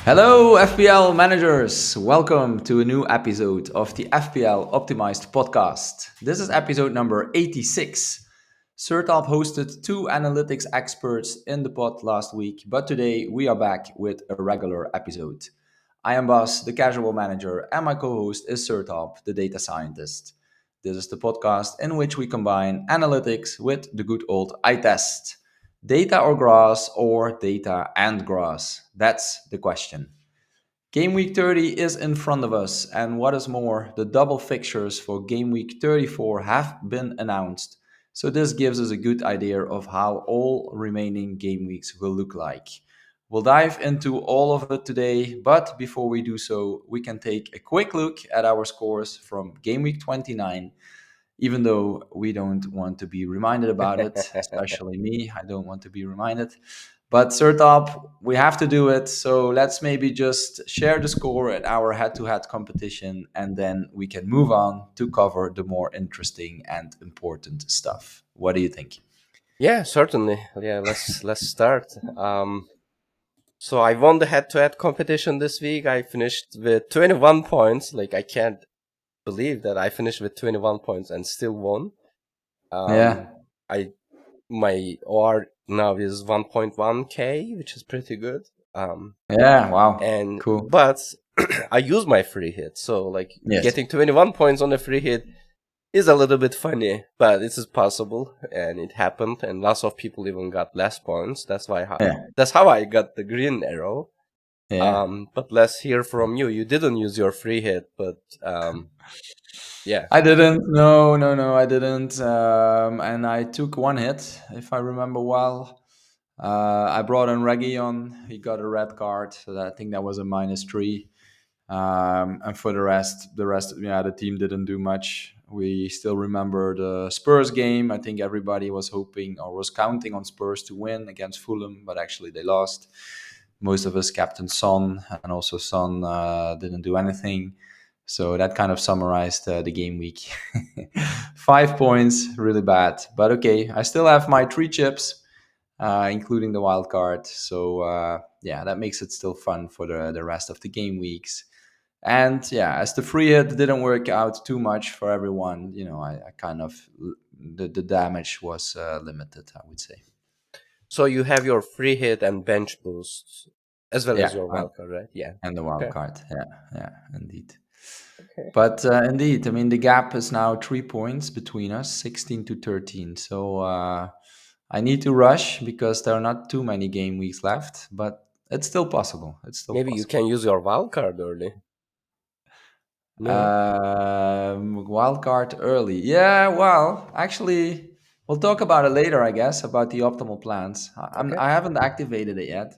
Hello, FPL managers. Welcome to a new episode of the FPL Optimized podcast. This is episode number 86. Sertalp hosted two analytics experts in the pod last week, but today we are back with a regular episode. I am Bas, the casual manager, and my co host is Sertalp, the data scientist. This is the podcast in which we combine analytics with the good old eye test. Data or grass, or data and grass? That's the question. Game week 30 is in front of us, and what is more, the double fixtures for game week 34 have been announced. So, this gives us a good idea of how all remaining game weeks will look like. We'll dive into all of it today, but before we do so, we can take a quick look at our scores from game week 29, even though we don't want to be reminded about it, especially me. I don't want to be reminded. But Sertop, we have to do it. So let's maybe just share the score at our head-to-head competition, and then we can move on to cover the more interesting and important stuff. What do you think? Yeah, certainly. Yeah, let's start. So I won the head-to-head competition this week. I finished with 21 points. I can't believe that I finished with 21 points and still won. Yeah. My OR now is 1.1k, which is pretty good. Yeah. Wow. And Cool. but I use my free hit, so Yes. getting 21 points on a free hit is a little bit funny, but this is possible, and it happened, and lots of people even got less points. That's how I got the green arrow. Yeah. But let's hear from you. You didn't use your free hit, but yeah. I didn't. No, I didn't. And I took one hit, if I remember well. I brought in Reggie on. He got a red card, so I think that was a -3. And for the rest, yeah, the team didn't do much. We still remember the Spurs game. I think everybody was hoping or was counting on Spurs to win against Fulham, but actually they lost. Most of us captain Son, and also Son didn't do anything. So that kind of summarized the game week. 5 points, really bad. But okay, I still have my 3 chips, including the wild card. So yeah, that makes it still fun for the rest of the game weeks. And yeah, as the free hit didn't work out too much for everyone, I kind of the damage was limited, I would say. So you have your free hit and bench boost as well as Yeah, your wildcard, right? Yeah. and the wild Okay. card. Yeah, indeed. Okay. But indeed, I mean, the gap is now 3 points between us, 16 to 13. So I need to rush because there are not too many game weeks left, but it's still possible. It's still Maybe you possible. can use your wildcard early. No. Wild card early. Yeah, well, actually, we'll talk about it later, I guess, about the optimal plans. Okay. I haven't activated it yet,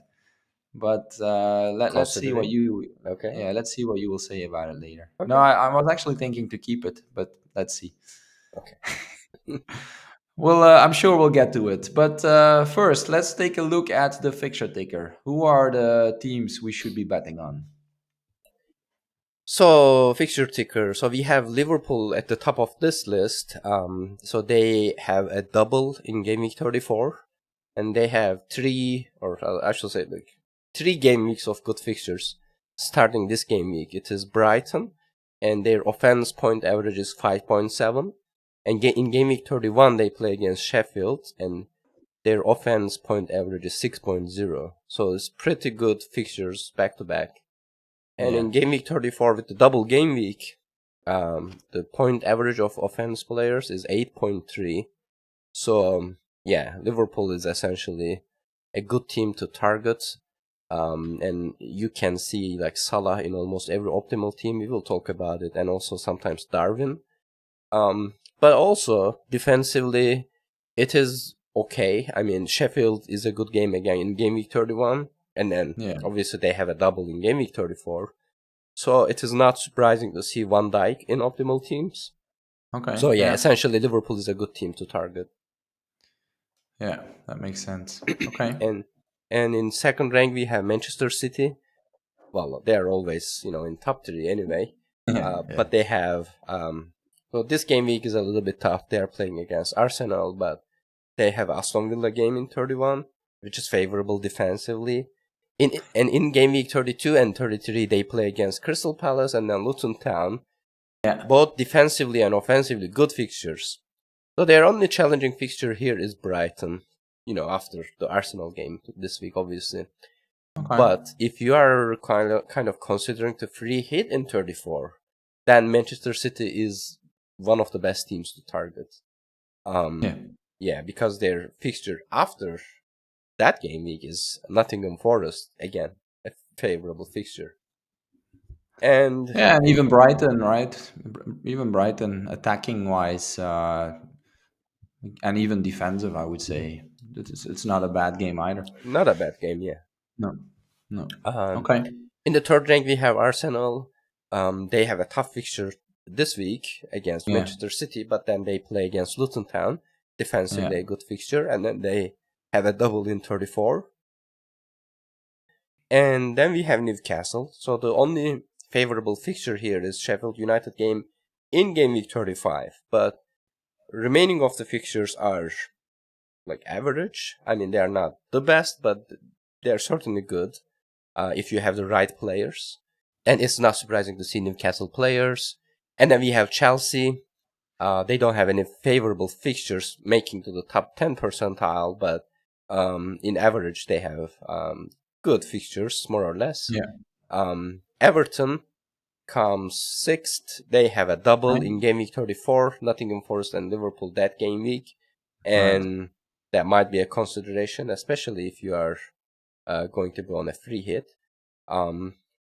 but let's see what Considering. you. Okay. Yeah, let's see what you will say about it later. No, Okay. I was actually thinking to keep it, but let's see. Okay. Well, I'm sure we'll get to it. But first, let's take a look at the fixture ticker. Who are the teams we should be betting on? So, fixture ticker. So we have Liverpool at the top of this list. So they have a double in game week 34, and they have I should say, three game weeks of good fixtures starting this game week. It is Brighton, and their offense point average is 5.7. And in game week 31, they play against Sheffield, and their offense point average is 6.0. So it's pretty good fixtures back to back. And in game week 34 with the double game week, the point average of offense players is 8.3. So, yeah, Liverpool is essentially a good team to target. And you can see Salah in almost every optimal team. We will talk about it. And also sometimes Darwin. But also defensively, it is okay. I mean, Sheffield is a good game again in game week 31. And then obviously they have a double in game week 34. So it is not surprising to see Van Dijk in optimal teams. Okay. So yeah, essentially Liverpool is a good team to target. Yeah, that makes sense. Okay. And in second rank we have Manchester City. Well, they are always, in top 3 anyway. But they have so this game week is a little bit tough. They are playing against Arsenal, but they have Aston Villa game in 31, which is favorable defensively. in game week 32 and 33, they play against Crystal Palace and then Luton Town. Yeah. Both defensively and offensively good fixtures. So their only challenging fixture here is Brighton, after the Arsenal game this week, obviously. Okay. But if you are kind of considering the free hit in 34, then Manchester City is one of the best teams to target. Yeah, because their fixture after that game week is Nottingham Forest, again, a favorable fixture. And even Brighton, right? Even Brighton, attacking wise, and even defensive, I would say it's not a bad game either. not a bad game, yeah. No. Um, Okay. in the third rank, we have Arsenal. They have a tough fixture this week against Yeah. Manchester City, but then they play against Luton Town. Defensively, Yeah. a good fixture, and then they have a double in 34. And then we have Newcastle. So the only favorable fixture here is Sheffield United game in game week 35. But remaining of the fixtures are like average. I mean, they are not the best, but they are certainly good if you have the right players. And it's not surprising to see Newcastle players. And then we have Chelsea. They don't have any favorable fixtures making to the top 10 percentile, but in average they have good fixtures, more or less. Yeah. Everton comes sixth. They have a double Right. in game week 34, Nottingham Forest and Liverpool that game week. And that might be a consideration, especially if you are going to be on a free hit.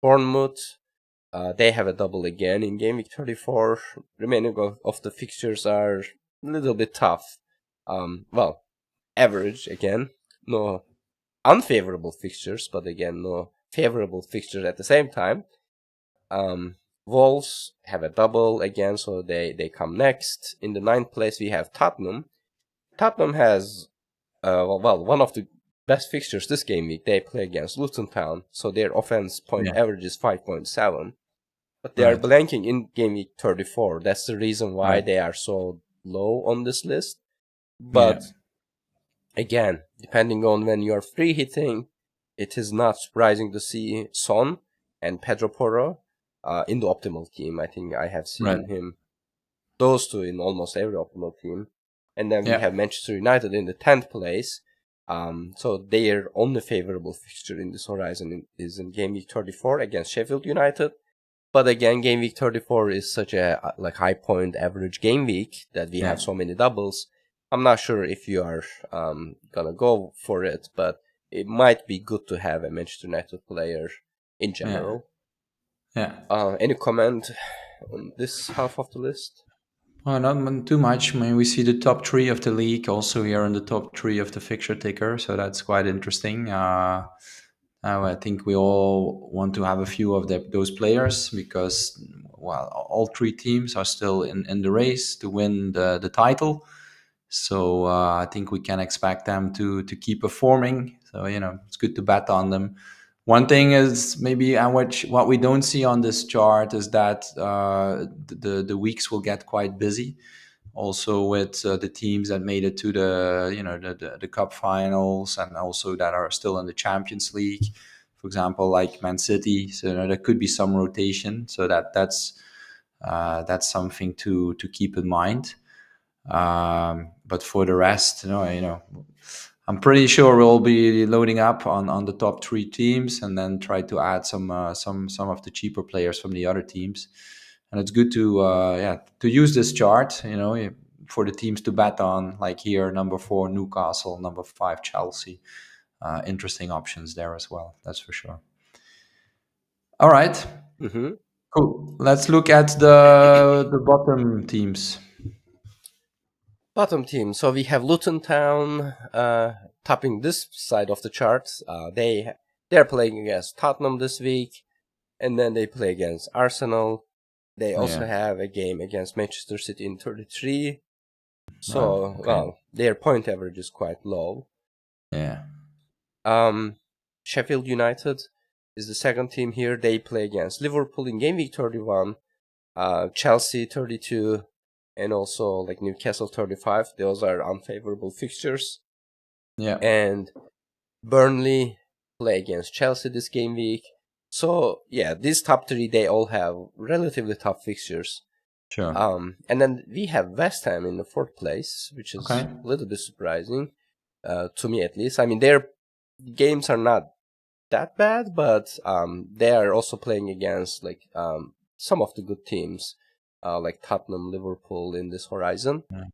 Bournemouth, they have a double again in game week 34. Remaining of the fixtures are a little bit tough. Average again. No unfavorable fixtures, but again, no favorable fixtures at the same time. Wolves have a double again, so they come next. In the 9th place, we have Tottenham. Tottenham has, one of the best fixtures this game week. They play against Luton Town, so their offense point average is 5.7. But they are blanking in game week 34. That's the reason why they are so low on this list. But again, depending on when you are free hitting, it is not surprising to see Son and Pedro Porro in the optimal team. I think I have seen him, those two, in almost every optimal team. And then we have Manchester United in the 10th place. So their only favorable fixture in this horizon is in game week 34 against Sheffield United. But again, game week 34 is such a high point average game week that we have so many doubles. I'm not sure if you are gonna go for it, but it might be good to have a Manchester United player in general. Any comment on this half of the list? Well, not too much. I mean, we see the top three of the league also here in the top three of the fixture ticker, so that's quite interesting. I think we all want to have a few of those players because, well, all three teams are still in the race to win the title. So I think we can expect them to keep performing. So it's good to bet on them. One thing is maybe what we don't see on this chart is that the weeks will get quite busy. Also with the teams that made it to the cup finals and also that are still in the Champions League, for example, like Man City. So there could be some rotation. So that's something to keep in mind. But for the rest, I'm pretty sure we'll be loading up on the top three teams and then try to add some of the cheaper players from the other teams. And it's good to use this chart, for the teams to bet on. Like here, number 4 Newcastle, number 5 Chelsea. Interesting options there as well. That's for sure. All right. Mm-hmm. Cool. Let's look at the bottom teams. Bottom team. So we have Luton Town topping this side of the chart. They're playing against Tottenham this week, and then they play against Arsenal. They also have a game against Manchester City in 33. So, their point average is quite low. Yeah. Sheffield United is the second team here. They play against Liverpool in game week 31, Chelsea 32, and also Newcastle 35. Those are unfavorable fixtures. Yeah. And Burnley play against Chelsea this game week. So yeah, these top three, they all have relatively tough fixtures. Sure. And then we have West Ham in the fourth place, which is Okay. a little bit surprising, to me at least. I mean, their games are not that bad, but they are also playing against like some of the good teams, like Tottenham, Liverpool in this horizon. Yeah.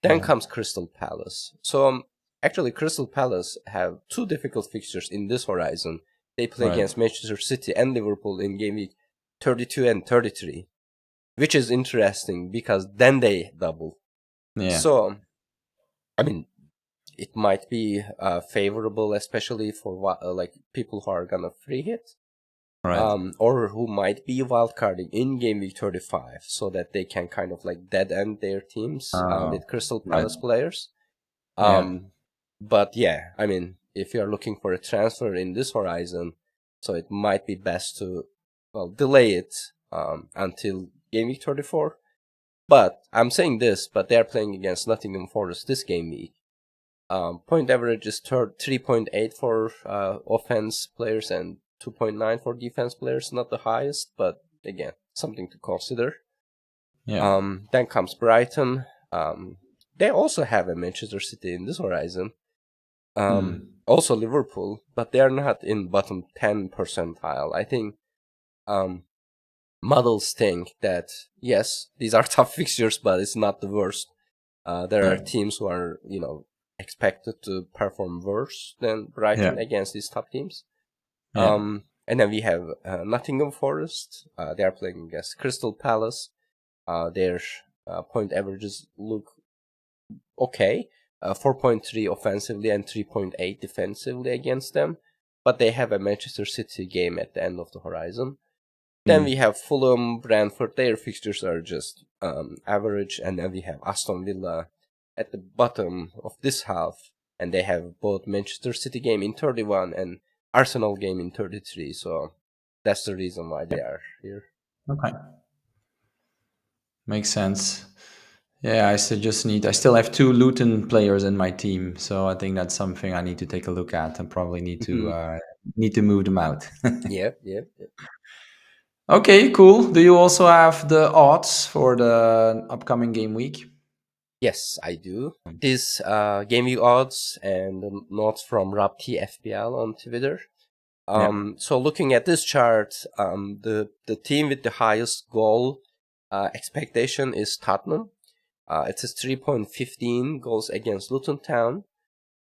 Then Yeah. comes Crystal Palace. So actually, Crystal Palace have two difficult fixtures in this horizon. They play Right. against Manchester City and Liverpool in game week 32 and 33, which is interesting because then they double. Yeah. So, I mean, it might be favorable, especially for like people who are gonna free hit, Right. or who might be wildcarding in game week 35, so that they can kind of like dead end their teams with Crystal Right. Palace players. Yeah. But yeah, I mean, if you're looking for a transfer in this horizon, so it might be best to, well, delay it until game week 34. But I'm saying this, but they're playing against Nottingham Forest this game week. Point average is 3.8 for offense players and 2.9 for defense players. Not the highest, but again, something to consider. Yeah. Then comes Brighton. They also have a Manchester City in this horizon. Also Liverpool, but they're not in bottom 10 percentile. I think models think that, yes, these are tough fixtures, but it's not the worst. There are teams who are, expected to perform worse than Brighton against these top teams. And then we have Nottingham Forest. They are playing against Crystal Palace. Their point averages look okay. 4.3 offensively and 3.8 defensively against them. But they have a Manchester City game at the end of the horizon. Then we have Fulham, Brentford. Their fixtures are just average. And then we have Aston Villa at the bottom of this half. And they have both Manchester City game in 31 and Arsenal game in 33. So that's the reason why they are here. Okay. Makes sense. Yeah, I still have 2 Luton players in my team, so I think that's something I need to take a look at and probably need to move them out. Yeah. Okay, cool. Do you also have the odds for the upcoming game week? Yes, I do. These game week odds and the notes from Rob T FPL on Twitter. So looking at this chart, the team with the highest goal expectation is Tottenham. It says 3.15 goals against Luton Town.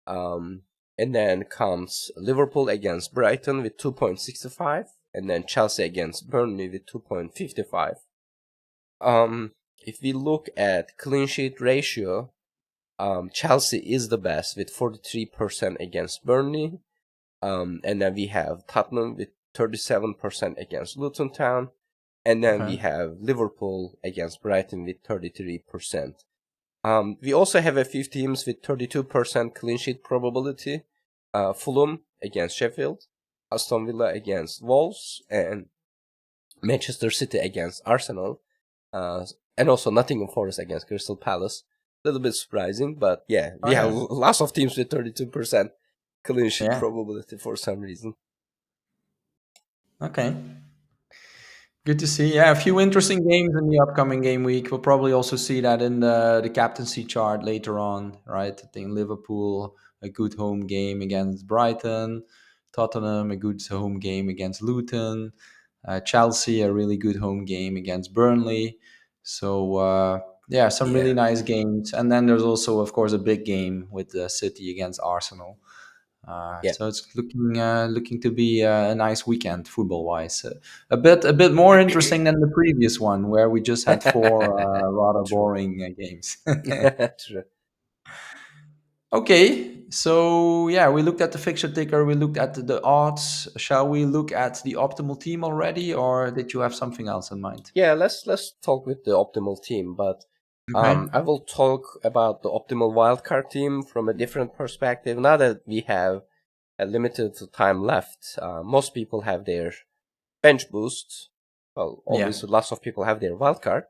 And then comes Liverpool against Brighton with 2.65, and then Chelsea against Burnley with 2.55. If we look at clean sheet ratio, Chelsea is the best with 43% against Burnley. And then we have Tottenham with 37% against Luton Town. And then we have Liverpool against Brighton with 33%. We also have a few teams with 32% clean sheet probability. Fulham against Sheffield, Aston Villa against Wolves, and Manchester City against Arsenal. And also Nottingham Forest against Crystal Palace. A little bit surprising, but yeah, we have lots of teams with 32% clean sheet probability for some reason. Okay. Good to see. Yeah, a few interesting games in the upcoming game week. We'll probably also see that in the captaincy chart later on, right? I think Liverpool, a good home game against Brighton. Tottenham, a good home game against Luton. Chelsea, a really good home game against Burnley. So, yeah, some really nice games. And then there's also, of course, a big game with City against Arsenal. So it's looking to be a nice weekend football wise. A bit more interesting than the previous one where we just had 4 rather True. boring games. True. Okay, so yeah, we looked at the fixture ticker, we looked at the odds. Shall we look at the optimal team already, or did you have something else in mind? Yeah, let's talk with the optimal team, but Okay. I will talk about the optimal wildcard team from a different perspective. Now that we have a limited time left, most people have their bench boost. Well, Yeah. obviously, lots of people have their wildcard.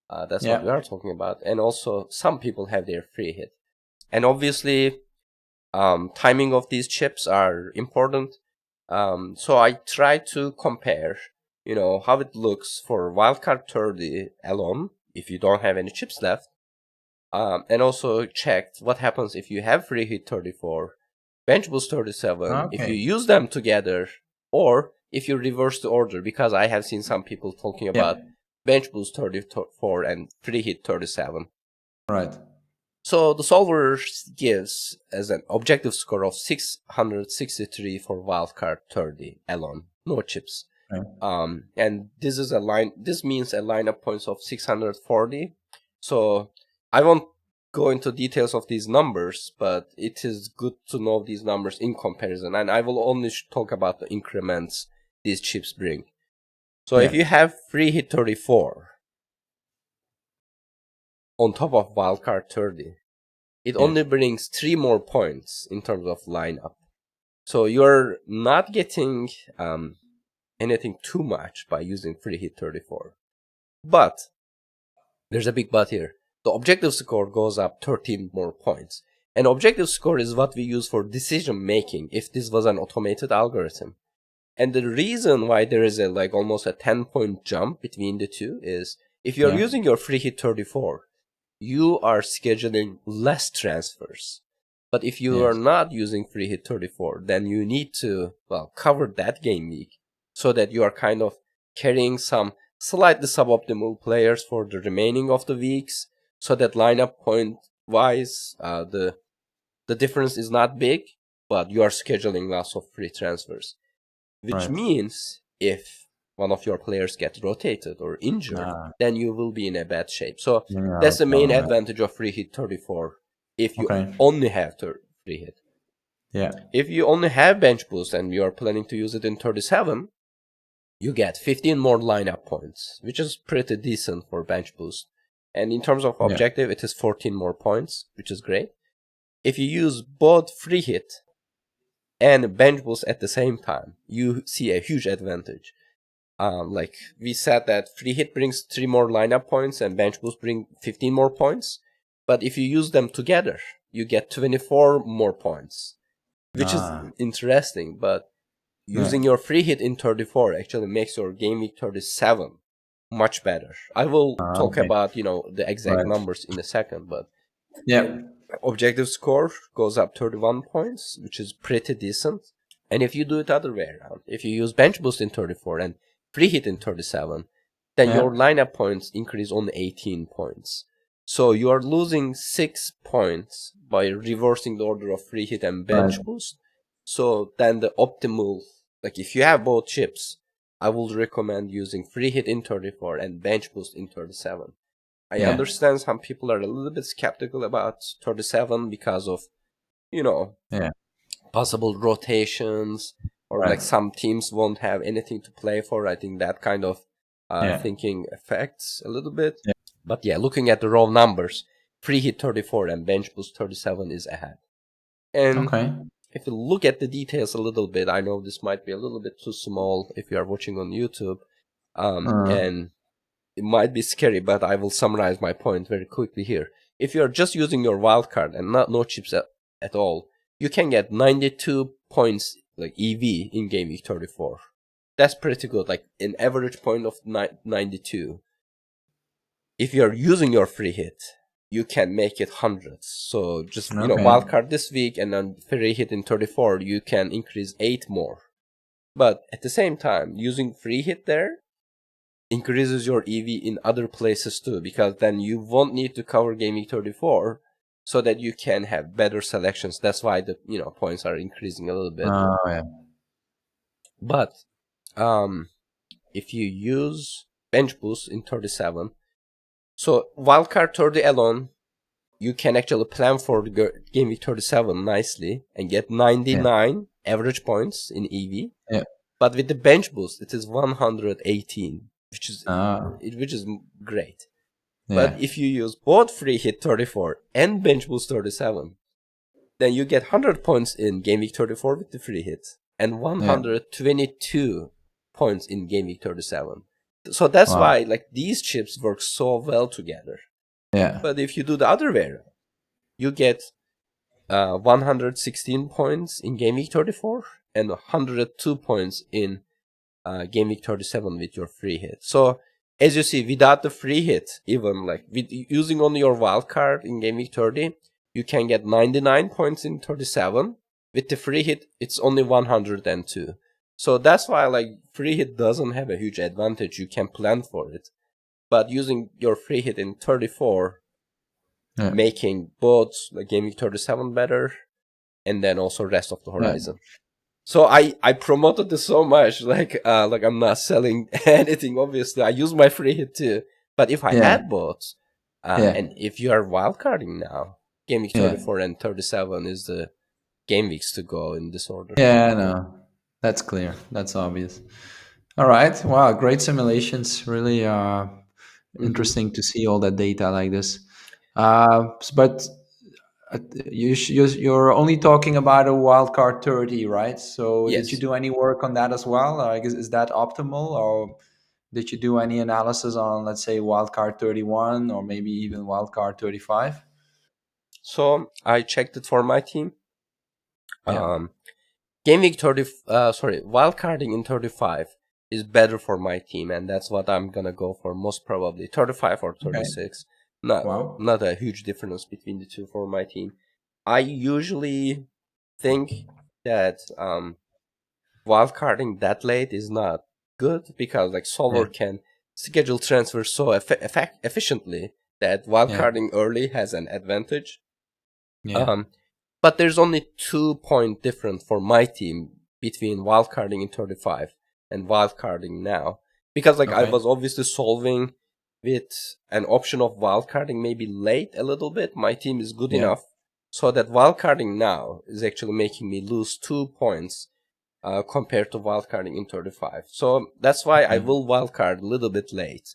That's what we Yeah. are talking about, and also some people have their free hit. And obviously, timing of these chips are important. So I try to compare, how it looks for Wildcard 30 alone, if you don't have any chips left. And also checked what happens if you have free hit 34, bench boost 37, if you use them together, or if you reverse the order, because I have seen some people talking about bench boost 34 and free hit 37. Right. So the solver gives as an objective score of 663 for Wildcard 30 alone, no chips. Okay. And this is this means a lineup points of 640. So I won't go into details of these numbers, but it is good to know these numbers in comparison. And I will only talk about the increments these chips bring. So if you have free hit 34 on top of Wildcard 30, it only brings 3 more points in terms of lineup. So you're not getting anything too much by using free hit 34. But there's a big but here. The objective score goes up 13 more points. And objective score is what we use for decision making if this was an automated algorithm. And the reason why there is almost a 10-point jump between the two is if you're using your free hit 34, you are scheduling less transfers. But if you are not using free hit 34, then you need to, cover that game week so that you are kind of carrying some slightly suboptimal players for the remaining of the weeks, so that lineup point wise, the difference is not big, but you are scheduling lots of free transfers. Which means if one of your players gets rotated or injured, then you will be in a bad shape. So that's the main advantage of free hit 34 if you only have free hit. If you only have bench boost and you are planning to use it in 37, you get 15 more lineup points, which is pretty decent for bench boost. And in terms of objective, it is 14 more points, which is great. If you use both free hit and bench boost at the same time, you see a huge advantage. Like we said that free hit brings 3 more lineup points and bench boost bring 15 more points. But if you use them together, you get 24 more points, which is interesting. But using your free hit in 34 actually makes your game week 37 much better. I will talk about, the exact numbers in a second, but objective score goes up 31 points, which is pretty decent. And if you do it other way around, if you use bench boost in 34 and free hit in 37, then your lineup points increase only 18 points. So you are losing 6 points by reversing the order of free hit and bench boost. So then the optimal, if you have both chips, I would recommend using free hit in 34 and bench boost in 37. I understand some people are a little bit skeptical about 37 because of, possible rotations, or some teams won't have anything to play for. I think that kind of thinking affects a little bit. But looking at the raw numbers, free hit 34 and bench boost 37 is ahead. And if you look at the details a little bit, I know this might be a little bit too small if you are watching on YouTube, and it might be scary, but I will summarize my point very quickly here. If you are just using your wildcard and no chips at all, you can get 92 points EV in game week 34. That's pretty good, an average point of 92. If you are using your free hit, you can make it hundreds. So just, wildcard this week and then free hit in 34, you can increase 8 more. But at the same time, using free hit there increases your EV in other places too, because then you won't need to cover game week 34 so that you can have better selections. That's why the, points are increasing a little bit. But if you use bench boost in 37, so wildcard 30 alone, you can actually plan for the game week 37 nicely and get 99 average points in EV. But with the bench boost, it is 118, which is great. But if you use both free hit 34 and bench boost 37, then you get 100 points in game week 34 with the free hit and 122 points in game week 37. So that's why these chips work so well together. But if you do the other way around, you get 116 points in game week 34 and 102 points in game week 37 with your free hit. So as you see, without the free hit, even like with using only your wild card in game week 30, you can get 99 points in 37. With the free hit, it's only 102. So that's why like free hit doesn't have a huge advantage. You can plan for it. But using your free hit in 34, making both like game week 37 better, and then also rest of the horizon. So I promoted this so much, like I'm not selling anything. Obviously, I use my free hit too. But if I had both, and if you are wildcarding now, game week 34 and 37 is the game weeks to go in this order. Yeah, no, that's clear. That's obvious. All right. Wow, great simulations. Really interesting to see all that data like this. But you're only talking about a wildcard 30, right? So did you Yes. do any work on that as well? Like, is that optimal, or did you do any analysis on, let's say, wildcard 31 or maybe even wildcard 35? So I checked it for my team. Yeah. Game week 30, wildcarding in 35 is better for my team, and that's what I'm gonna go for most probably. 35 or 36. Wow. Not a huge difference between the two for my team. I usually think that wildcarding that late is not good because like solver can schedule transfers so efficiently that wildcarding early has an advantage. Yeah. But there's only 2 point difference for my team between wildcarding in 35 and wildcarding now. Because like I Okay. was obviously solving with an option of wildcarding maybe late a little bit. My team is good enough so that wildcarding now is actually making me lose 2 points compared to wildcarding in 35. So that's why I will wildcard a little bit late.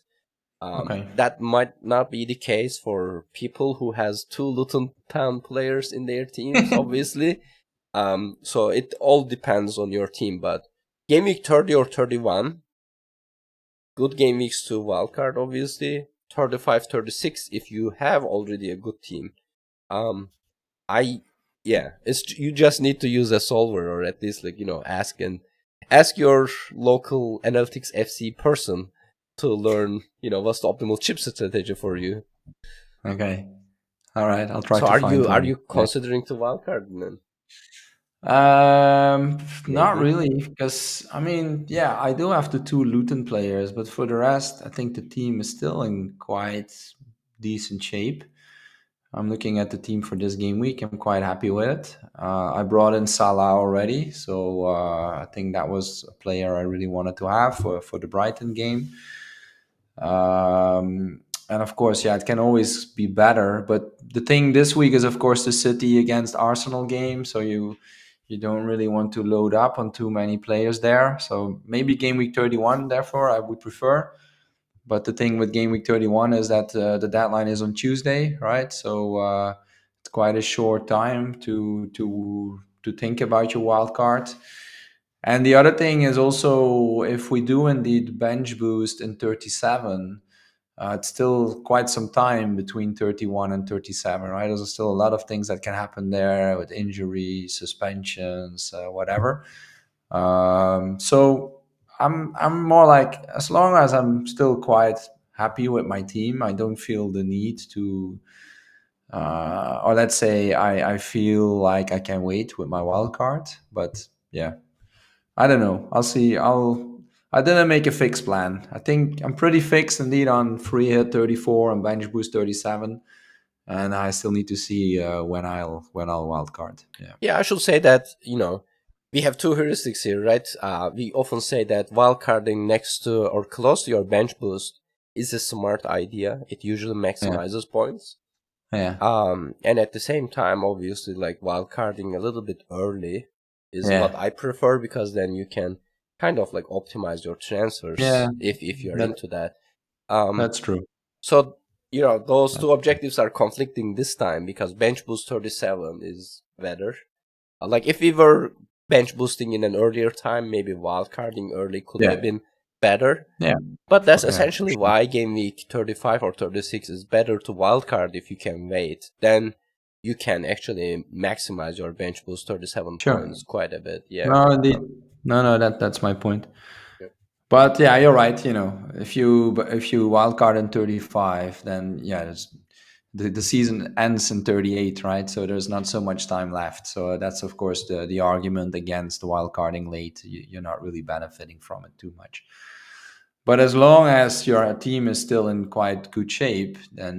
That might not be the case for people who has 2 Luton Town players in their teams, obviously. So it all depends on your team. But game week 30 or 31, good game weeks to wildcard, obviously. 35, 36 if you have already a good team. You just need to use a solver, or at least ask your local analytics FC person to learn, what's the optimal chip strategy for you. Okay. All right. I'll try So to find are one. you considering to wildcard then? Not Maybe. really, because I mean, yeah, I do have the 2 Luton players, but for the rest, I think the team is still in quite decent shape. I'm looking at the team for this game week. I'm quite happy with it. I brought in Salah already, so I think that was a player I really wanted to have for the Brighton game. And of course, yeah, it can always be better. But the thing this week is, of course, the City against Arsenal game. So you don't really want to load up on too many players there. So maybe game week 31. Therefore, I would prefer. But the thing with game week 31 is that the deadline is on Tuesday, right? So it's quite a short time to think about your wild card. And the other thing is also, if we do indeed bench boost in 37, it's still quite some time between 31 and 37, right? There's still a lot of things that can happen there with injuries, suspensions, whatever. So I'm more like, as long as I'm still quite happy with my team, I don't feel the need to, or let's say I feel like I can wait with my wild card. But yeah, I don't know. I'll see. I didn't make a fixed plan. I think I'm pretty fixed indeed on free hit 34 and bench boost 37, and I still need to see when I'll wildcard. Yeah. Yeah, I should say that, we have two heuristics here, right? We often say that wildcarding next to or close to your bench boost is a smart idea. It usually Yeah. maximizes points. Yeah. And at the same time, obviously, like wildcarding a little bit early is Yeah. what I prefer, because then you can kind of like optimize your Yeah. transfers if you're That into that. Um, that's true. so those That's two objectives are conflicting this time because bench boost 37 is better. Like if we were bench boosting in an earlier time, maybe wildcarding early could yeah. have been better. Yeah. But that's Yeah. essentially why game week 35 or 36 is better to wildcard if you can wait. Then you can actually maximize your bench boost 37 Sure. points quite a bit. Yeah. No, indeed. No, that's my point. Yep. But yeah, you're right. If you wildcard in 35, then yeah, the season ends in 38, right? So there's not so much time left. So that's of course the argument against wildcarding late. You're not really benefiting from it too much. But as long as your team is still in quite good shape, then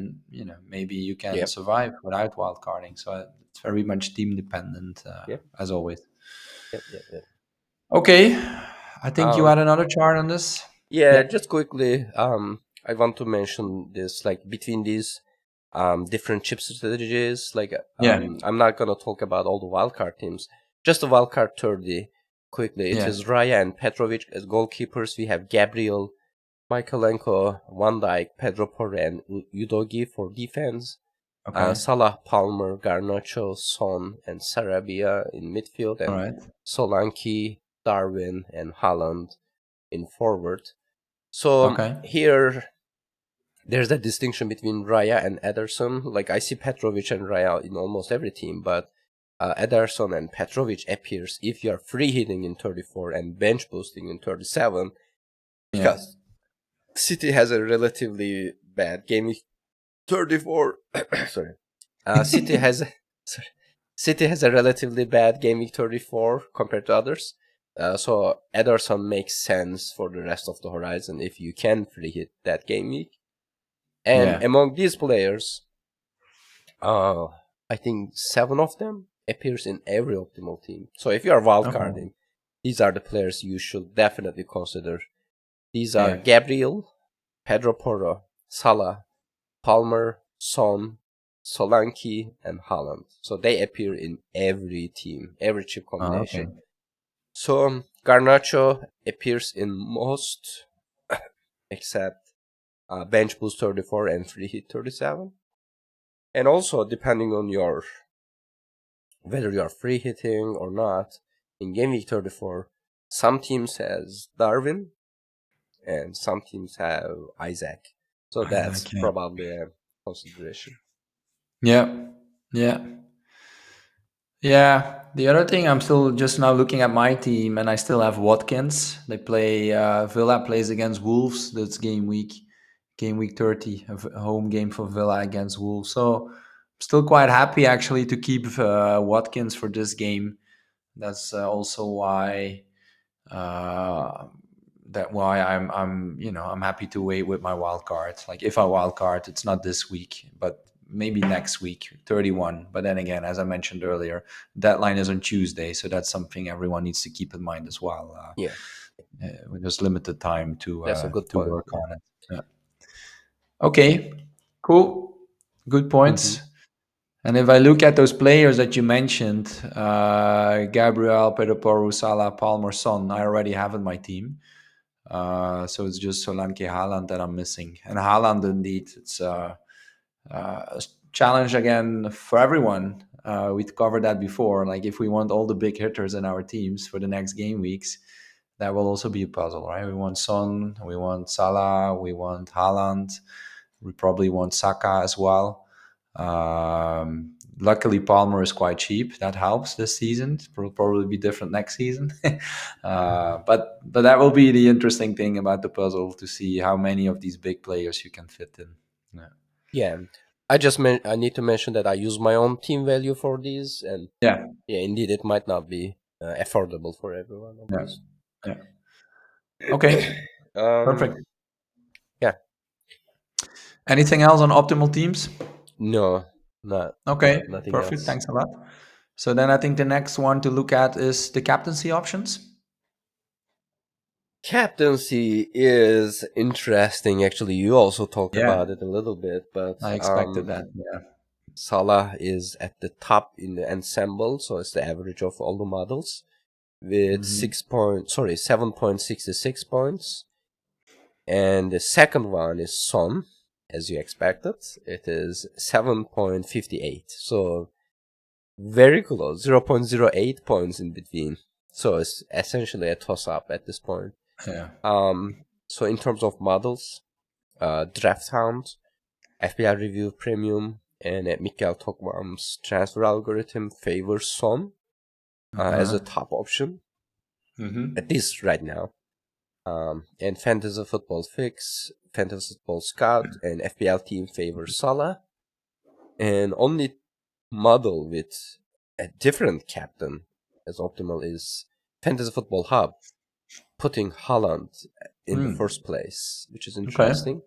maybe you can Yep. survive without wildcarding. So it's very much team dependent, Yep. as always. Yep. Yep. Yep. Okay, I think you Um, had another chart on this. yeah, Yep. just quickly, I want to mention this, like between these different chip strategies, like Yeah. I'm not gonna talk about all the wildcard teams, just the wildcard 30 quickly. It Yeah. is Raya and Petrovic as goalkeepers. We have Gabriel, Michaelenko, Van Dijk, Pedro Porre, and Udogi for defense. Okay. Salah, Palmer, Garnacho, Son, and Sarabia in midfield, All and right. Solanke, Darwin, and Haaland in forward. So Okay. here, there's a distinction between Raya and Ederson. Like I see Petrovic and Raya in almost every team, but Ederson and Petrovic appears if you're free hitting in 34 and bench boosting in 37, Yeah. because City has a relatively bad game week 34. Sorry. City has sorry. City has a relatively bad game week 34 compared to others. So Ederson makes sense for the rest of the horizon if you can free hit that game week. And Yeah. among these players, I think 7 of them appears in every optimal team. So if you are wildcarding, these are the players you should definitely consider. These are Yeah. Gabriel, Pedro Porro, Salah, Palmer, Son, Solanke, and Haaland. So they appear in every team, every chip combination. Okay. So Garnacho appears in most, except bench boost 34 and free hit 37. And also, depending on whether you are free hitting or not, in game week 34, some teams has Darwin and some teams have Isaac. So that's Isaac, yeah. probably a consideration. Yeah. Yeah. Yeah. The other thing, I'm still just now looking at my team, and I still have Watkins. They play. Villa plays against Wolves. That's game week 30, a home game for Villa against Wolves. So I'm still quite happy actually to keep Watkins for this game. That's also why I'm happy to wait with my wild card. Like if I wild card, it's not this week, but maybe next week, 31. But then again, as I mentioned earlier, deadline is on Tuesday, so that's something everyone needs to keep in mind as well. Yeah, With just limited time that's a good to point. work on it. Yeah. Okay, cool, good Mm-hmm. points. And if I look at those players that you mentioned, Gabriel, Pedro Porro, Salah, Palmer, Son, I already have in my team. So it's just Solanke Haaland that I'm missing. And Haaland, indeed, it's a challenge again for everyone. We've covered that before. Like if we want all the big hitters in our teams for the next game weeks, that will also be a puzzle, right? We want Son, we want Salah, we want Haaland, we probably want Saka as well. Luckily, Palmer is quite cheap. That helps this season. It will probably be different next season. But that will be the interesting thing about the puzzle to see how many of these big players you can fit in. Yeah. Yeah, I need to mention that I use my own team value for these, and Yeah. yeah, indeed, it might not be affordable for everyone of Yeah. these. Yeah. Okay. Perfect. Yeah, Anything else on optimal teams? no, Okay. nothing Perfect. else. Thanks a lot. So then I think the next one to look at is the captaincy options. Captaincy is interesting. Actually, you also talked Yeah. about it a little bit, but I expected that. Yeah. Salah is at the top in the ensemble, so it's the average of all the models with Mm-hmm. 7.66 points. And the second one is Son, as you expected. It is 7.58. So very close, 0.08 points in between. So it's essentially a toss-up at this point. Yeah. So in terms of models, Draft Hound, FPL Review Premium, and Mikhail Tokman's transfer algorithm favors Son as a top option, at least right now. And Fantasy Football Fix, Fantasy Football Scout, and FPL team favor Salah. And only model with a different captain as optimal is Fantasy Football Hub, putting Haaland in the first place, which is interesting.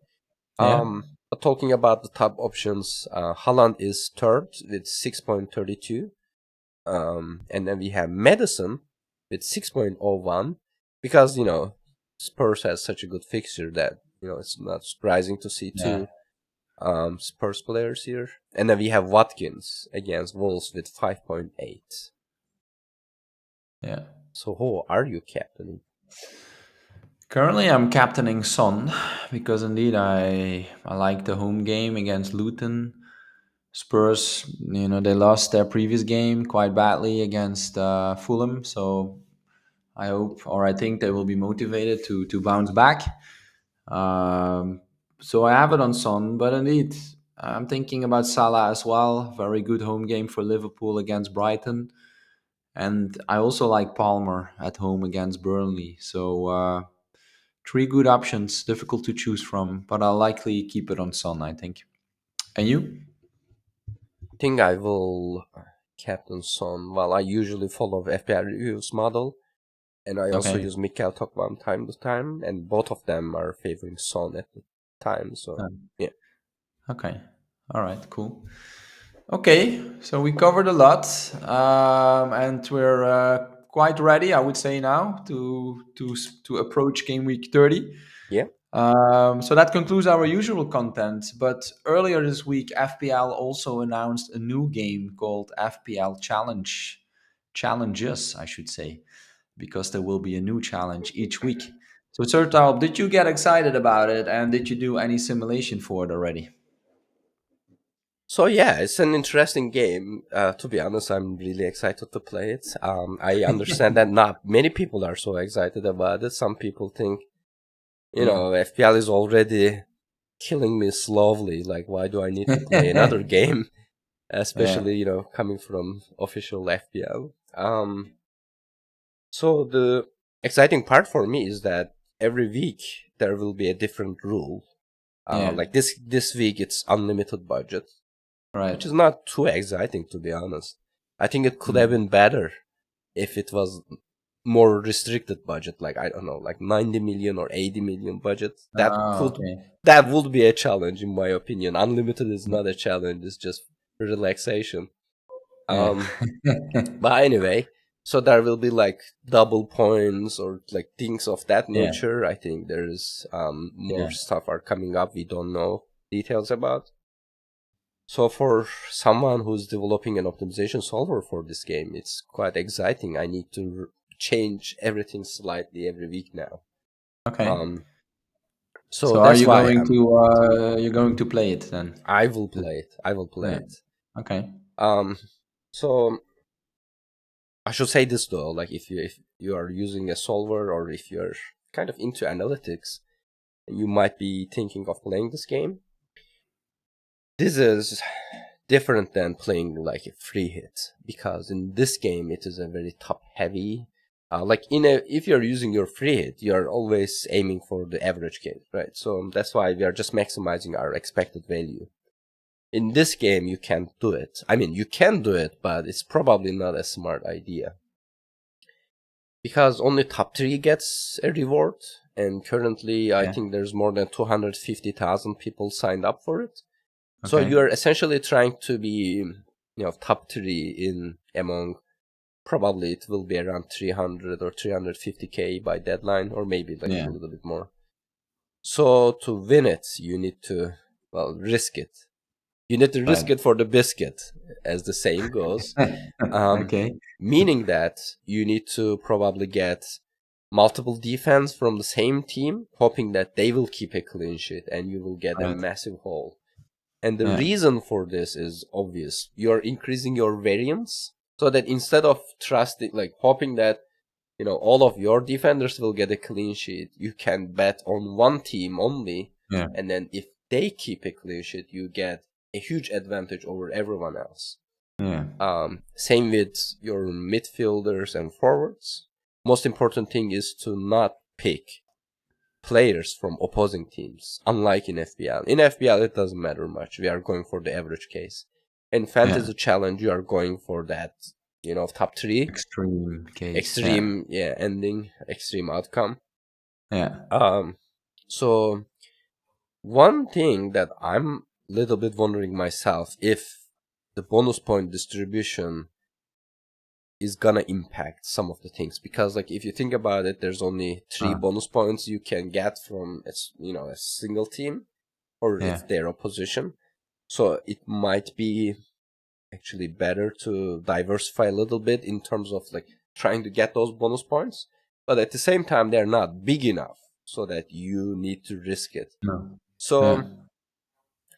Yeah. But talking about the top options, Haaland is third with 6.32. And then we have Madison with 6.01, because, Spurs has such a good fixture that, it's not surprising to see two Spurs players here. And then we have Watkins against Wolves with 5.8. Yeah. So who are you captaining? Currently, I'm captaining Son because indeed I like the home game against Luton. Spurs, they lost their previous game quite badly against Fulham, so I hope or I think they will be motivated to bounce back. So I have it on Son, but indeed I'm thinking about Salah as well. Very good home game for Liverpool against Brighton, and I also like Palmer at home against Burnley. So three good options, difficult to choose from, but I'll likely keep it on Son, I think. And you? I think I will captain Son. Well, I usually follow FPL Reviews model, and I also Okay. use Mikhail Tokman time to time, and both of them are favoring Son at the time. So, yeah. Okay. All right. Cool. Okay. So we covered a lot, and we're quite ready, I would say, now to approach game week 30. Yeah. So that concludes our usual content. But earlier this week, FPL also announced a new game called FPL Challenges, I should say, because there will be a new challenge each week. So, Sertalp, did you get excited about it, and did you do any simulation for it already? So yeah, it's an interesting game. To be honest, I'm really excited to play it. I understand that not many people are so excited about it. Some people think, FPL is already killing me slowly. Like, why do I need to play another game? Yeah, Especially, coming from official FPL. So the exciting part for me is that every week there will be a different rule. yeah, Like this week it's unlimited budget, right. which is not too exciting, to be honest. I think it could have Mm. been better if it was more restricted budget, like I don't know, like 90 million or 80 million budget. Okay. That would be a challenge in my opinion. Unlimited is not a challenge; it's just relaxation. Yeah, But anyway, so there will be like double points or like things of that yeah, nature. I think there's more yeah. stuff are coming up we don't know details about. So for someone who's developing an optimization solver for this game, it's quite exciting. I need to change everything slightly every week now. Okay. Um, so So, are that's you why going to you're going to play it then? I will play it. I will play Yeah. it. Okay. Um, so I should say this though, like if you are using a solver or if you're kind of into analytics, you might be thinking of playing this game. This is different than playing like a free hit, because in this game it is a very top heavy. Like if you're using your free hit, you're always aiming for the average game, right? So that's why we are just maximizing our expected value. In this game, you can't do it. I mean, you can do it, but it's probably not a smart idea, because only top 3 gets a reward, and currently I Yeah. think there's more than 250,000 people signed up for it. So Okay. you're essentially trying to be, top 3 in among, probably it will be around 300 or 350k by deadline, or maybe like Yeah. a little bit more. So to win it, you need to, well, risk it. You need to risk Right. it for the biscuit, as the saying goes. Um, Okay. Meaning that you need to probably get multiple defense from the same team, hoping that they will keep a clean sheet and you will get a Right. massive haul. And the Yeah. reason for this is obvious. You're increasing your variance so that instead of trusting, like hoping that, all of your defenders will get a clean sheet, you can bet on one team only. Yeah. And then if they keep a clean sheet, you get a huge advantage over everyone else. Yeah. Same with your midfielders and forwards. Most important thing is to not pick players from opposing teams, unlike in FPL. In FPL, it doesn't matter much. We are going for the average case. In Fantasy Challenge, you are going for that, top 3. Extreme case. Extreme, ending, extreme outcome. Yeah. So one thing that I'm a little bit wondering myself, if the bonus point distribution is gonna impact some of the things, because like if you think about it, there's only 3 bonus points you can get from a single team or it's their opposition. So it might be actually better to diversify a little bit in terms of like trying to get those bonus points, but at the same time they're not big enough so that you need to risk it. So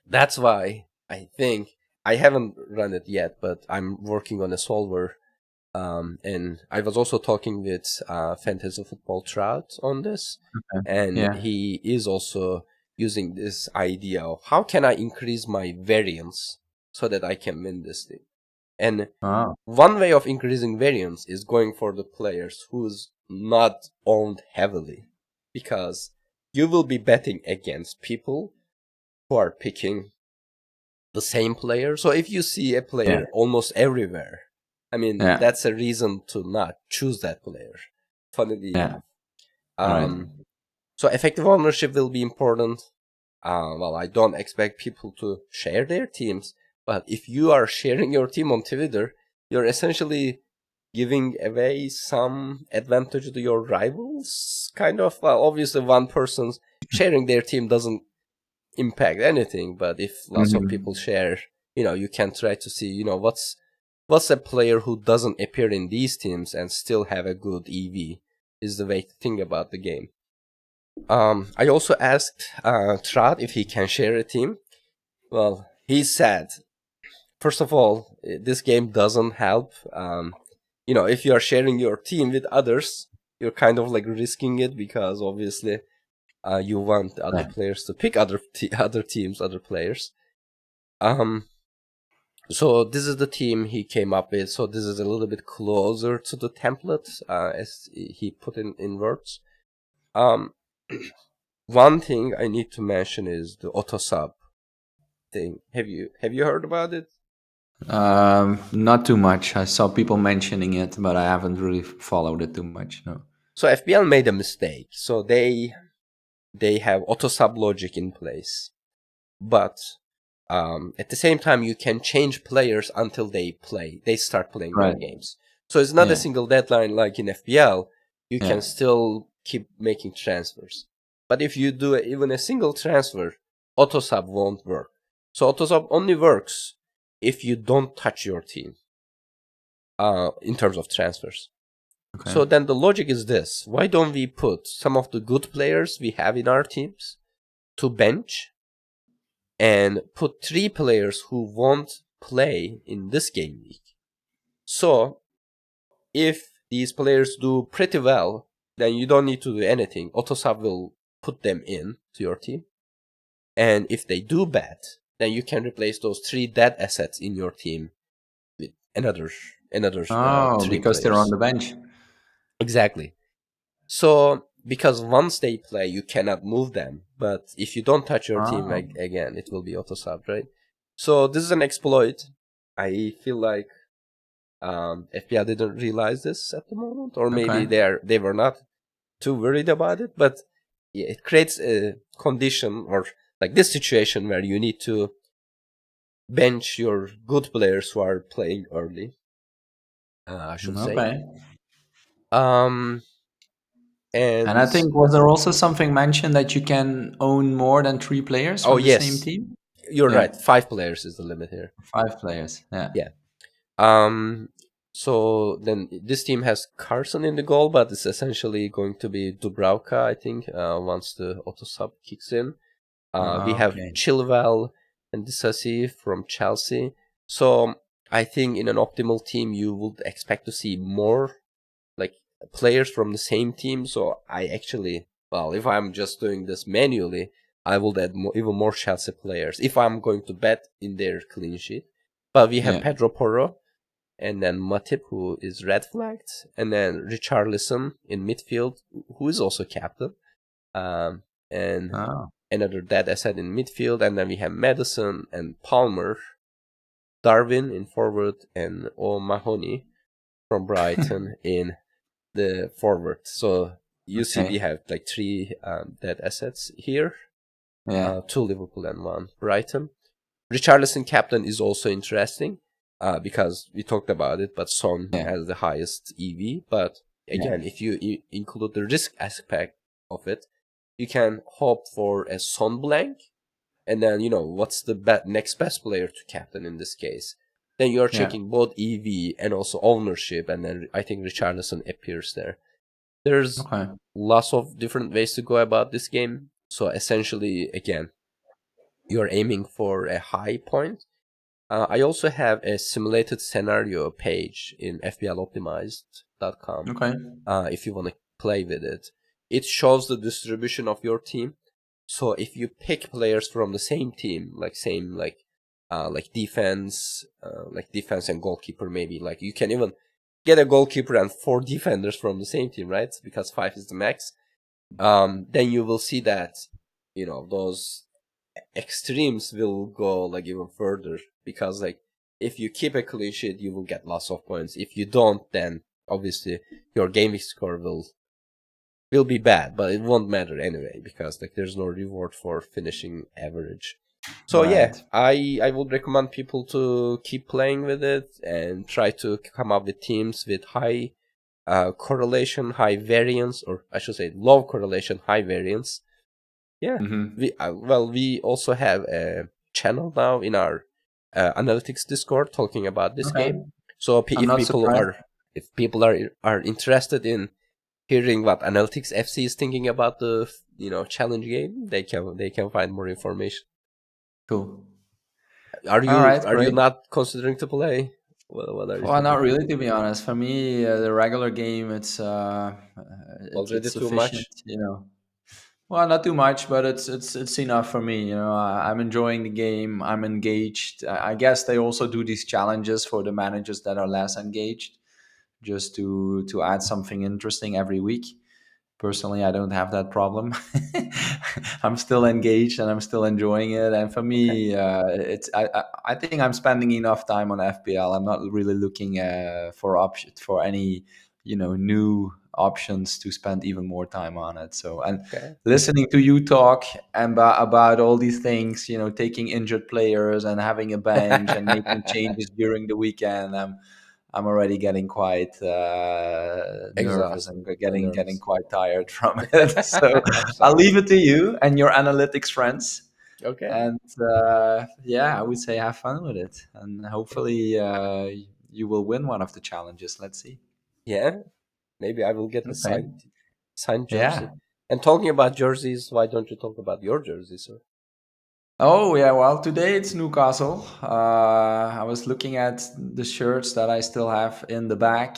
that's why I think I haven't run it yet, but I'm working on a solver. And I was also talking with Fantasy Football Trout on this, and he is also using this idea of how can I increase my variance so that I can win this thing. And one way of increasing variance is going for the players who's not owned heavily, because you will be betting against people who are picking the same player. So if you see a player almost everywhere, I mean, that's a reason to not choose that player. Funnily enough. So effective ownership will be important. Well, I don't expect people to share their teams, but if you are sharing your team on Twitter, you're essentially giving away some advantage to your rivals, kind of. Well, obviously one person's sharing their team doesn't impact anything, but if lots of people share, you can try to see, what's a player who doesn't appear in these teams and still have a good EV is the way to think about the game. I also asked Trad if he can share a team. Well, he said, first of all, this game doesn't help. If you are sharing your team with others, you're kind of like risking it, because obviously you want other players to pick other teams, other players. So this is the team he came up with. So this is a little bit closer to the template as he put in words. One thing I need to mention is the auto sub thing. Have you heard about it? Not too much. I saw people mentioning it, but I haven't really followed it too much. No. So FPL made a mistake. So they have auto sub logic in place, but at the same time you can change players until they start playing their games. So it's not a single deadline like in FPL. You can still keep making transfers. But if you do even a single transfer, auto sub won't work. So auto sub only works if you don't touch your team in terms of transfers. So then the logic is this: why don't we put some of the good players we have in our teams to bench and put 3 players who won't play in this game week? So if these players do pretty well, then you don't need to do anything. Autosub will put them in to your team. And if they do bad, then you can replace those 3 dead assets in your team with another 3 because players. they're on the bench. Exactly. So because once they play, you cannot move them. But if you don't touch your team again, it will be auto-sub, right? So this is an exploit. I feel like FPL didn't realize this at the moment, or maybe they were not too worried about it. But it creates a condition, or like this situation, where you need to bench your good players who are playing early. I should say. And I think, was there also something mentioned that you can own more than 3 players from the same team? You're right. 5 players is the limit here. 5 players, yeah. So then this team has Carson in the goal, but it's essentially going to be Dubravka, I think, once the auto sub kicks in. We have Chilwell and Disasi from Chelsea. So I think in an optimal team, you would expect to see more like players from the same team. So I actually, well, if I'm just doing this manually, I will add even more Chelsea players if I'm going to bet in their clean sheet. But we have Yeah. Pedro Porro, and then Matip, who is red flagged, and then Richarlison in midfield, who is also captain, and Oh, another dead asset in midfield, and then we have Madison and Palmer, Darwin in forward, and O'Mahony from Brighton in the forward. So you see, we okay. have like three dead assets here, Yeah. two Liverpool and one Brighton. Richarlison captain is also interesting because we talked about it, but Son Yeah. has the highest EV. But Yeah. again, if you include the risk aspect of it, you can hope for a Son blank, and then what's the next best player to captain in this case. Then you are Yeah. checking both EV and also ownership, and then I think Richarlison appears there. There's Okay. lots of different ways to go about this game. So essentially, again, you're aiming for a high point. I also have a simulated scenario page in FPLOptimized.com Okay. if you want to play with it. It shows the distribution of your team. So if you pick players from the same team, like defense and goalkeeper, maybe like you can even get a goalkeeper and four defenders from the same team, right? Because five is the max. Then you will see that those extremes will go like even further, because like if you keep a clean sheet, you will get lots of points. If you don't, then obviously your gaming score will be bad, but it won't matter anyway because like there's no reward for finishing average. So yeah, Right. I would recommend people to keep playing with it and try to come up with teams with high correlation, high variance, or I should say low correlation, high variance. Yeah, Mm-hmm. we also have a channel now in our analytics Discord talking about this Okay. game. So I'm not surprised. if people are interested in hearing what Analytics FC is thinking about the challenge game, they can find more information. Cool. Are All you right. are you Great. not considering to play? What are you Well, thinking? not really, to be honest. For me, the regular game, it's Already too sufficient. much? Well, not too much, but it's enough for me. I'm enjoying the game. I'm engaged. I guess they also do these challenges for the managers that are less engaged, just to add something interesting every week. Personally, I don't have that problem. I'm still engaged and I'm still enjoying it. And for Okay, me, I think I'm spending enough time on FPL. I'm not really looking for option for any new options to spend even more time on it. So, and okay. listening to you talk and about all these things, taking injured players and having a bench and making changes during the weekend. I'm already getting quite nervous and Exhausted and getting nervous. quite tired from it. So I'll Sorry. leave it to you and your analytics friends. Okay. And yeah, I would say have fun with it, and hopefully you will win one of the challenges. Let's see. Yeah, maybe I will get a Okay. signed Yeah. jersey. And talking about jerseys, why don't you talk about your jersey, sir? Oh yeah, well today it's Newcastle. I was looking at the shirts that I still have in the back,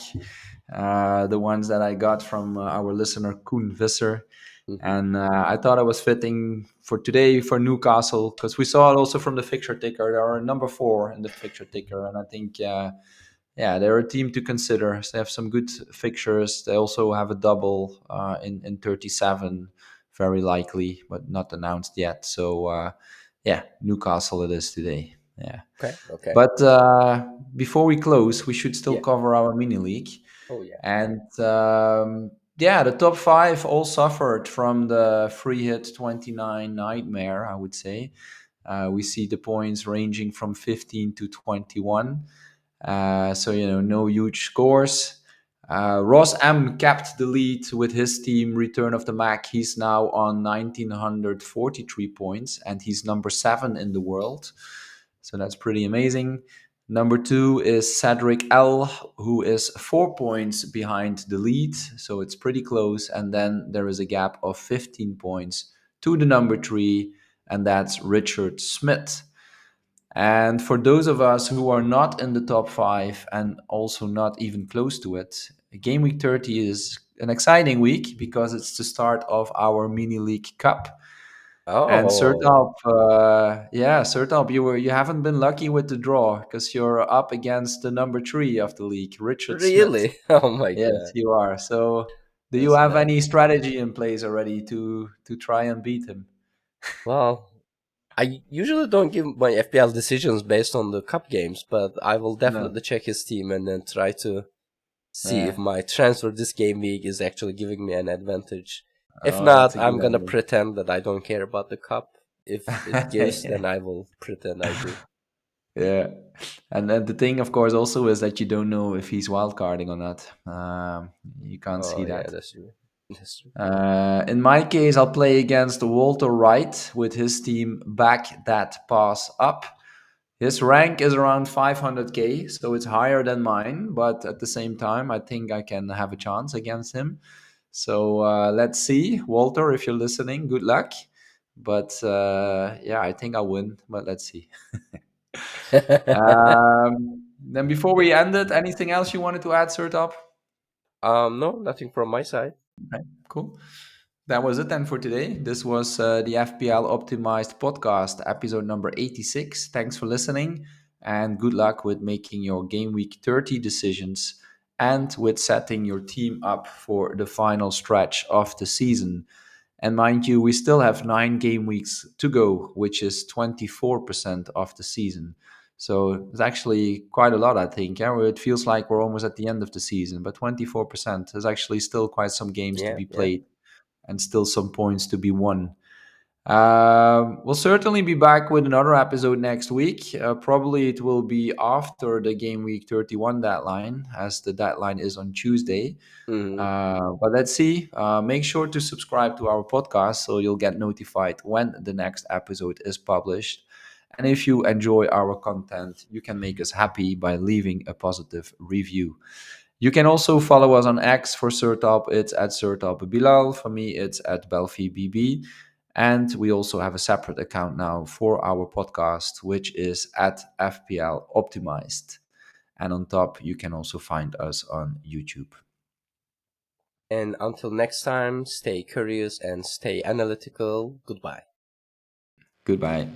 the ones that I got from our listener Koen Visser, Hmm. and I thought it was fitting for today for Newcastle because we saw it also from the fixture ticker. They are number 4 in the fixture ticker, and I think yeah, they're a team to consider. So they have some good fixtures. They also have a double in 37, very likely, but not announced yet. So yeah, Newcastle it is today. Yeah, Okay. Okay. but before we close, we should still Yeah. cover our mini league. Oh yeah. And yeah, the top 5 all suffered from the free hit 29 nightmare, I would say. We see the points ranging from 15 to 21. So, no huge scores. Ross M kept the lead with his team, Return of the Mac. He's now on 1943 points and he's number 7 in the world. So that's pretty amazing. Number 2 is Cedric L, who is 4 points behind the lead. So it's pretty close. And then there is a gap of 15 points to the number 3, and that's Richard Smith. And for those of us who are not in the top 5 and also not even close to it, Game Week 30 is an exciting week because it's the start of our Mini League Cup. And Oh, Sertalp, yeah, Sertalp, you haven't been lucky with the draw because you're up against the number three of the league, Richard Smith. really? Oh my Yes, god. you are. So, do you That's have bad. any strategy in place already to try and beat him? Well, I usually don't give my FPL decisions based on the cup games, but I will No. definitely check his team and then try to see if Yeah. my transfer this game week is actually giving me an advantage. If Oh, that's not, a good I'm gonna idea. pretend that I don't care about the cup. If it gives, then I will pretend I do. Yeah. And then the thing, of course, also is that you don't know if he's wildcarding or not. You can't Oh see yeah, that. that's true. That's true. In my case, I'll play against Walter Wright with his team Back That Pass Up. His rank is around 500k, so it's higher than mine, but at the same time, I think I can have a chance against him. So let's see. Walter, if you're listening, good luck. But yeah, I think I'll win, but let's see. Then before we end it, anything else you wanted to add, Sertop? No, nothing from my side. Okay, cool. That was it then for today. This was the FPL Optimized podcast, episode number 86. Thanks for listening and good luck with making your game week 30 decisions and with setting your team up for the final stretch of the season. And mind you, we still have 9 game weeks to go, which is 24% of the season. So it's actually quite a lot, I think. Yeah, it feels like we're almost at the end of the season, but 24% is actually still quite some games to Yeah, be yeah. played and still some points to be won. We'll certainly be back with another episode next week. Probably it will be after the game week 31 deadline, as the deadline is on Tuesday. Hmm. But let's see. Make sure to subscribe to our podcast so you'll get notified when the next episode is published. And if you enjoy our content, you can make us happy by leaving a positive review. You can also follow us on X for Sertalp. It's at Sertalp Bilal. For me, it's at BelfiBB. And we also have a separate account now for our podcast, which is at FPL Optimized. And on top, you can also find us on YouTube. And until next time, stay curious and stay analytical. Goodbye. Goodbye.